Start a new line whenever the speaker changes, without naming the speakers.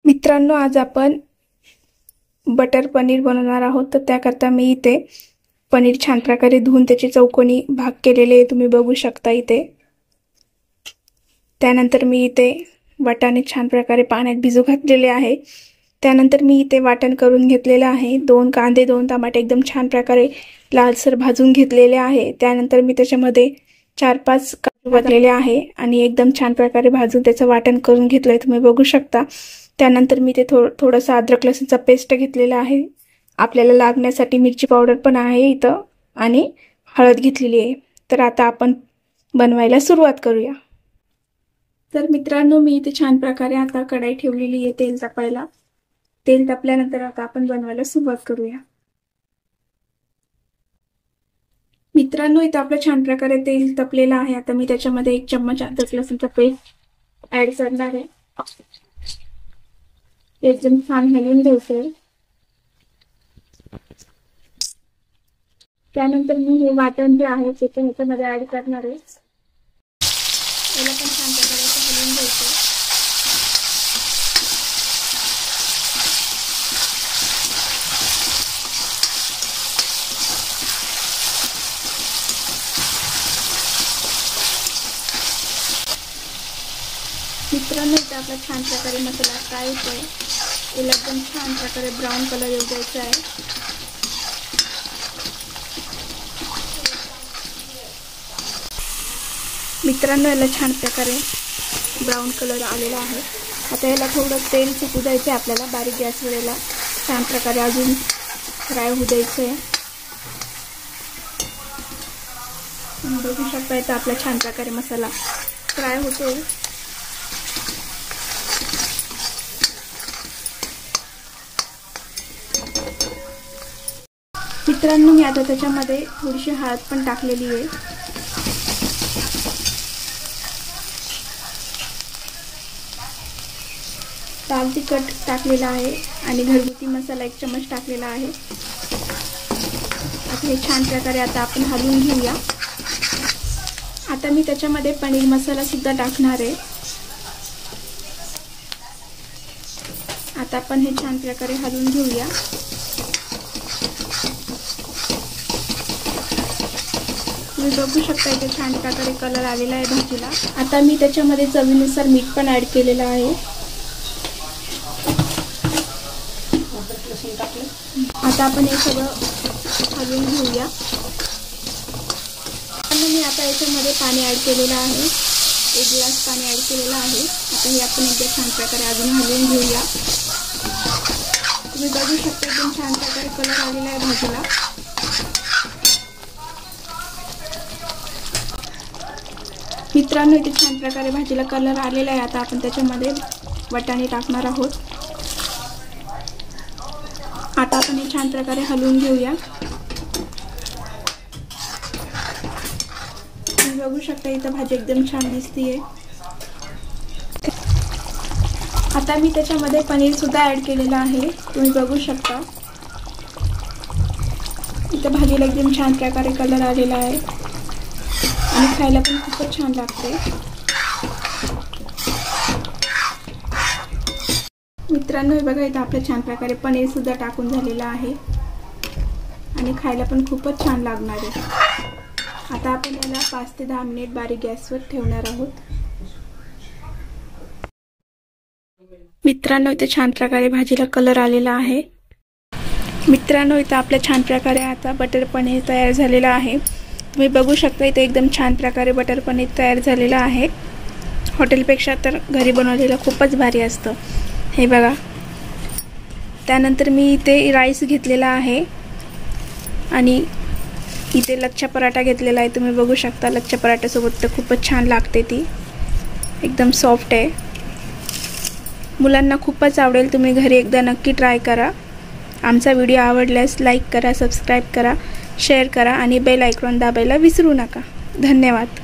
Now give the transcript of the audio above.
मित्रांनो, आज आपण बटर पनीर बनवणार आहोत। तर त्याकरता मी इथे पनीर छान प्रकारे धुवून त्याचे चौकोनी भाग केलेले आहे, तुम्ही बघू शकता इथे। त्यानंतर मी इथे वाटाणे छान प्रकारे पाण्यात भिजू घातलेले आहे। त्यानंतर मी इथे वाटण करून घेतलेले आहे। 2 कांदे 2 टमाटे एकदम छान प्रकारे लालसर भाजून घेतलेले आहे। त्यानंतर मी त्याच्यामध्ये 4-5 काजू घातलेले आहे आणि एकदम छान प्रकारे भाजून त्याचं वाटण करून घेतलंय, तुम्ही बघू शकता। त्यानंतर मी ते थोडंसं अद्रक लसूणचा पेस्ट घेतलेला आहे। आपल्याला लागण्यासाठी मिरची पावडर पण आहे इथं आणि हळद घेतलेली आहे। तर आता आपण बनवायला सुरुवात करूया। तर मित्रांनो, मी इथे छान प्रकारे आता कढई ठेवलेली आहे तेल तापायला। तेल तापल्यानंतर आता आपण बनवायला सुरुवात करूया। मित्रांनो, इथे आपलं छान प्रकारे तेल तपलेलं आहे। आता मी त्याच्यामध्ये 1 चम्मच अद्रक लसूणचा पेस्ट ऍड करणार आहे। एकदम छान हलवून घ्यायचे। त्यानंतर मी हे वाटण जे आहे ते ह्याच्यामध्ये ऍड करणार आहे। याला पण छान प्रकारे हलवून घ्यायचं। मित्रांनो, इथे आपला छान प्रकारे मसाला फ्राय होतोय। याला एकदम छान प्रकारे ब्राऊन कलर येऊ द्यायचा आहे। मित्रांनो, याला छान प्रकारे ब्राऊन कलर आलेला आहे। आता याला थोडं तेल सुटू द्यायचं आहे आपल्याला। बारीक गॅसवर याला छान प्रकारे अजून फ्राय होऊ द्यायचं आहे। बघू शकता इथं आपला छान प्रकारे मसाला फ्राय होतोय। मित्रांनो, मी आता त्याच्यामध्ये थोडीशी हळद पण टाकलेली आहे। लाल तिखट टाकलेला आहे आणि घरगुती मसाला 1 चम्मच टाकलेला आहे। आता हे छान प्रकारे आता आपण हलवून घेऊया। आता मी त्याच्यामध्ये पनीर मसाला सुद्धा टाकणार आहे। आता आपण हे छान प्रकारे हलवून घेऊया। तुम्ही बघू शकता इथे छान प्रकारे कलर आलेला आहे भाजीला। आता मी त्याच्यामध्ये चवीनुसार मीठ पण ऍड केलेलं आहे। आता आपण हे सगळं हलवून घेऊया। मी आता याच्यामध्ये पाणी ऍड केलेलं आहे। 1 ग्लास पाणी ऍड केलेलं आहे। आता हे आपण एकदा छान प्रकारे अजून हलवून घेऊया। तुम्ही बघू शकता एकदम छान प्रकारे कलर आलेला आहे भाजीला। मित्रांनो, इथे छान प्रकारे भाजीला कलर आलेला आहे। आता आपण त्याच्यामध्ये वाटाणे टाकणार आहोत। आता आपण हे छान प्रकारे हलवून घेऊया। तुम्ही बघू शकता इथं भाजी एकदम छान दिसतीये। आता मी त्याच्यामध्ये पनीर सुद्धा ऍड केलेलं आहे, तुम्ही बघू शकता। इथं भाजीला एकदम छान प्रकारे कलर आलेला आहे आणि खायला पण खूपच छान लागते। मित्रांनो, हे बघा इथं आपलं छान प्रकारे पनीर सुद्धा टाकून झालेलं आहे आणि खायला पण खूपच छान लागणार आहे। आता आपण याला 5 ते 10 मिनिट बारीक गॅसवर ठेवणार आहोत। मित्रांनो, इथे छान प्रकारे भाजीला कलर आलेला आहे। मित्रांनो, इथं आपल्या छान प्रकारे आता बटर पनीर तयार झालेलं आहे। तुम्ही बघू शकता इथे एकदम छान प्रकारे बटर पनीर तयार झालेलं आहे। हॉटेलपेक्षा तर घरी बनवलेलं खूपच भारी असतं, हे बघा। त्यानंतर मी इथे राईस घेतलेला आहे आणि इथे लच्छा पराठा घेतलेला आहे। तुम्ही बघू शकता लच्छा पराठ्यासोबत तर खूपच छान लागते, ती एकदम सॉफ्ट आहे। मुलांना खूपच आवडेल, तुम्ही घरी एकदा नक्की ट्राय करा। आमचा व्हिडिओ आवडल्यास लाईक करा, सबस्क्राईब करा, शेअर करा आणि बेल आयकॉन दाबायला विसरू नका। धन्यवाद।